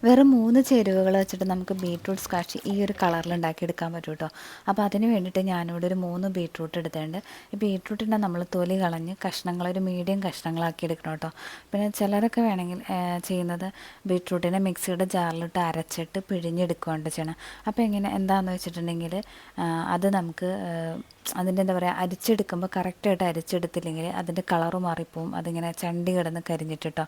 വെറും 3 ചേരുവകൾ വെച്ചിട്ട് നമുക്ക് ബീറ്റ്റൂട്ട് സ്ക്വാഷ് ഈ ഒരു കളറിൽ ഉണ്ടാക്കിയെടുക്കാൻ പറ്റും കേട്ടോ. അപ്പോൾ അതിന് വേണ്ടിയിട്ട് ഞാനിവിടെ ഒരു 3 ബീറ്റ്റൂട്ട് എടുത്തിട്ടുണ്ട്. ഈ ബീറ്റ്റൂട്ടിനെ നമ്മൾ തൊലി കളഞ്ഞ് കഷ്ണങ്ങളൊരു മീഡിയം കഷ്ണങ്ങളാക്കി എടുക്കണം കേട്ടോ. പിന്നെ ചിലരൊക്കെ വേണമെങ്കിൽ ചെയ്യുന്നത് ബീറ്റ്റൂട്ടിനെ മിക്സിയുടെ ജാറിലിട്ട് അരച്ചിട്ട് പിഴിഞ്ഞെടുക്കുകയാണ് ചെയ്യണം. അപ്പോൾ എന്താണെന്ന് വെച്ചിട്ടുണ്ടെങ്കിൽ അത് നമുക്ക് അതിൻ്റെ എന്താ പറയുക, അരിച്ചെടുക്കുമ്പോൾ കറക്റ്റായിട്ട് അരിച്ചെടുത്തില്ലെങ്കിൽ അതിൻ്റെ കളറ് മാറിപ്പോവും, അതിങ്ങനെ ചണ്ടി കിടന്ന് കരിഞ്ഞിട്ടോ.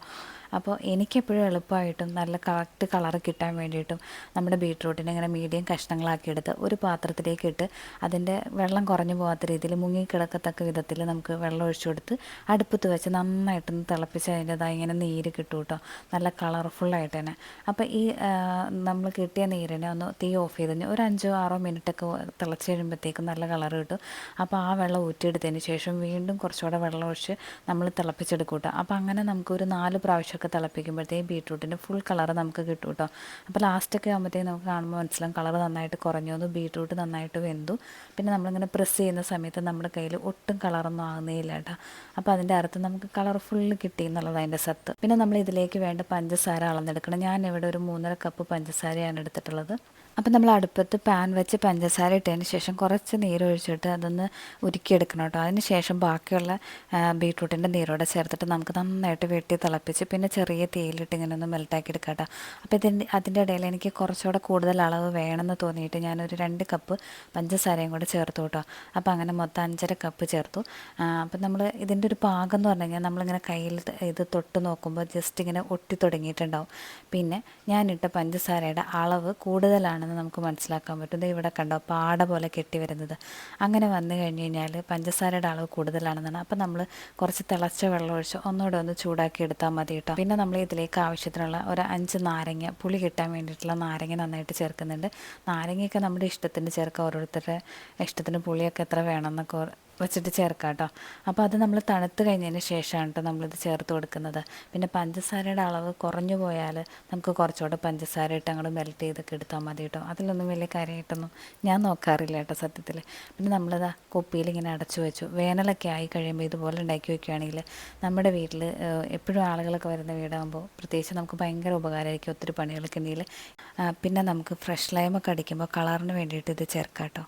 അപ്പോൾ എനിക്കെപ്പോഴും എളുപ്പമായിട്ടും നല്ല കറക്റ്റ് കളറ് കിട്ടാൻ വേണ്ടിയിട്ടും നമ്മുടെ ബീട്രൂട്ടിനെ ഇങ്ങനെ മീഡിയം കഷ്ണങ്ങളാക്കിയെടുത്ത് ഒരു പാത്രത്തിലേക്ക് ഇട്ട് അതിൻ്റെ വെള്ളം കുറഞ്ഞു പോകാത്ത രീതിയിൽ മുങ്ങിക്കിടക്കത്തക്ക വിധത്തിൽ നമുക്ക് വെള്ളം ഒഴിച്ചു കൊടുത്ത് അടുപ്പത്ത് വെച്ച് നന്നായിട്ടൊന്ന് തിളപ്പിച്ച് അതിൻ്റെതായി ഇങ്ങനെ നീര് കിട്ടും കേട്ടോ, നല്ല കളർഫുള്ളായിട്ട് തന്നെ. അപ്പോൾ ഈ നമ്മൾ കിട്ടിയ നീരിനെ ഒന്ന് തീ ഓഫ് ചെയ്ത് ഒരു 5-6 മിനിറ്റൊക്കെ തിളച്ച് കഴിയുമ്പോഴത്തേക്കും നല്ല കളർ കിട്ടും. അപ്പോൾ ആ വെള്ളം ഊറ്റിയെടുത്തതിന് ശേഷം വീണ്ടും കുറച്ചുകൂടെ വെള്ളം ഒഴിച്ച് നമ്മൾ തിളപ്പിച്ചെടുക്കും കേട്ടോ. അപ്പോൾ അങ്ങനെ നമുക്കൊരു 4 പ്രാവശ്യമൊക്കെ തിളപ്പിക്കുമ്പോഴത്തേക്കും ബീട്രൂട്ടിൻ്റെ ഫുൾ കളർ നമുക്ക് കിട്ടും കേട്ടോ. അപ്പോൾ ലാസ്റ്റൊക്കെ ആകുമ്പോഴത്തേക്കും നമുക്ക് കാണുമ്പോൾ മനസ്സിലാവും കളർ നന്നായിട്ട് കുറഞ്ഞു വന്നു, ബീട്രൂട്ട് നന്നായിട്ട് വെന്തു. പിന്നെ നമ്മളിങ്ങനെ പ്രസ് ചെയ്യുന്ന സമയത്ത് നമ്മുടെ കയ്യിൽ ഒട്ടും കളറൊന്നും ആകുന്നേയില്ല കേട്ടോ. അപ്പോൾ അതിൻ്റെ അർത്ഥം നമുക്ക് കളർ ഫുള്ള് കിട്ടി എന്നുള്ളത് അതിൻ്റെ സത്ത്. പിന്നെ നമ്മൾ ഇതിലേക്ക് വേണ്ട പഞ്ചസാര അളന്നെടുക്കണം. ഞാനിവിടെ ഒരു 3.5 കപ്പ് പഞ്ചസാരയാണ് എടുത്തിട്ടുള്ളത്. അപ്പം നമ്മൾ അടുപ്പത്ത് പാൻ വെച്ച് പഞ്ചസാര ഇട്ടതിന് ശേഷം കുറച്ച് നീരൊഴിച്ചിട്ട് അതൊന്ന് ഉരുക്കിയെടുക്കണം കേട്ടോ. അതിന് ശേഷം ബാക്കിയുള്ള ബീട്രൂട്ടിൻ്റെ നീരോടെ ചേർത്തിട്ട് നമുക്ക് നന്നായിട്ട് വെട്ടി തിളപ്പിച്ച് പിന്നെ ചെറിയ തീയിലിട്ട് ഇങ്ങനെ ഒന്ന് മെൽട്ടാക്കി എടുക്കാം കേട്ടോ. അപ്പോൾ അതിൻ്റെ ഇടയിൽ എനിക്ക് കുറച്ചുകൂടെ കൂടുതൽ അളവ് വേണമെന്ന് തോന്നിയിട്ട് ഞാനൊരു 2 കപ്പ് പഞ്ചസാരയും കൂടെ ചേർത്തു കേട്ടോ. അപ്പോൾ അങ്ങനെ മൊത്തം 5.5 കപ്പ് ചേർത്തു. അപ്പം നമ്മൾ ഇതിൻ്റെ ഒരു പാകം എന്ന് പറഞ്ഞു കഴിഞ്ഞാൽ നമ്മളിങ്ങനെ കയ്യിൽ ഇത് തൊട്ട് നോക്കുമ്പോൾ ജസ്റ്റ് ഇങ്ങനെ ഒട്ടി തുടങ്ങിയിട്ടുണ്ടാവും. പിന്നെ ഞാനിട്ട പഞ്ചസാരയുടെ അളവ് കൂടുതലാണെന്ന് നമുക്ക് മനസ്സിലാക്കാൻ പറ്റും. ഇത് ഇവിടെ കണ്ടോ, പാട പോലെ കെട്ടി വരുന്നത്. അങ്ങനെ വന്നു കഴിഞ്ഞ് കഴിഞ്ഞാൽ പഞ്ചസാരയുടെ അളവ് കൂടുതലാണെന്നാണ്. അപ്പോൾ നമ്മൾ കുറച്ച് തിളച്ച വെള്ളം ഒഴിച്ച് ഒന്നുകൂടെ ഒന്ന് ചൂടാക്കി എടുത്താൽ മതി കേട്ടോ. പിന്നെ നമ്മൾ ഇതിലേക്ക് ആവശ്യത്തിനുള്ള ഒരു 5 നാരങ്ങ, പുളി കിട്ടാൻ വേണ്ടിയിട്ടുള്ള നാരങ്ങ നന്നായിട്ട് ചേർക്കുന്നുണ്ട്. നാരങ്ങയൊക്കെ നമ്മുടെ ഇഷ്ടത്തിന് ചേർക്കാം, ഓരോരുത്തരുടെ ഇഷ്ടത്തിന് പുളിയൊക്കെ എത്ര വേണമെന്നൊക്കെ വെച്ചിട്ട് ചേർക്കാം കേട്ടോ. അപ്പോൾ അത് നമ്മൾ തണുത്ത് കഴിഞ്ഞതിന് ശേഷമാണ് കേട്ടോ നമ്മളിത് ചേർത്ത് കൊടുക്കുന്നത്. പിന്നെ പഞ്ചസാരയുടെ അളവ് കുറഞ്ഞു പോയാൽ നമുക്ക് കുറച്ചുകൂടെ പഞ്ചസാര ഇട്ട് അങ്ങോട്ട് മെൽറ്റ് ചെയ്തൊക്കെ എടുത്താൽ മതി കേട്ടോ. അതിലൊന്നും വലിയ കാര്യമായിട്ടൊന്നും ഞാൻ നോക്കാറില്ല കേട്ടോ സത്യത്തിൽ. പിന്നെ നമ്മളിത് കുപ്പിയിൽ ഇങ്ങനെ അടച്ചു വെച്ചു. വേനലൊക്കെ ആയി കഴിയുമ്പോൾ ഇതുപോലെ ഉണ്ടാക്കി വയ്ക്കുകയാണെങ്കിൽ നമ്മുടെ വീട്ടിൽ എപ്പോഴും ആളുകളൊക്കെ വരുന്ന വീടാകുമ്പോൾ പ്രത്യേകിച്ച് നമുക്ക് ഭയങ്കര ഉപകാരമായിരിക്കും, ഒത്തിരി പണികളൊക്കെ ഉണ്ടെങ്കിൽ. പിന്നെ നമുക്ക് ഫ്രഷ് ലൈമൊക്കെ അടിക്കുമ്പോൾ കളറിന് വേണ്ടിയിട്ട് ഇത് ചേർക്കാം കേട്ടോ.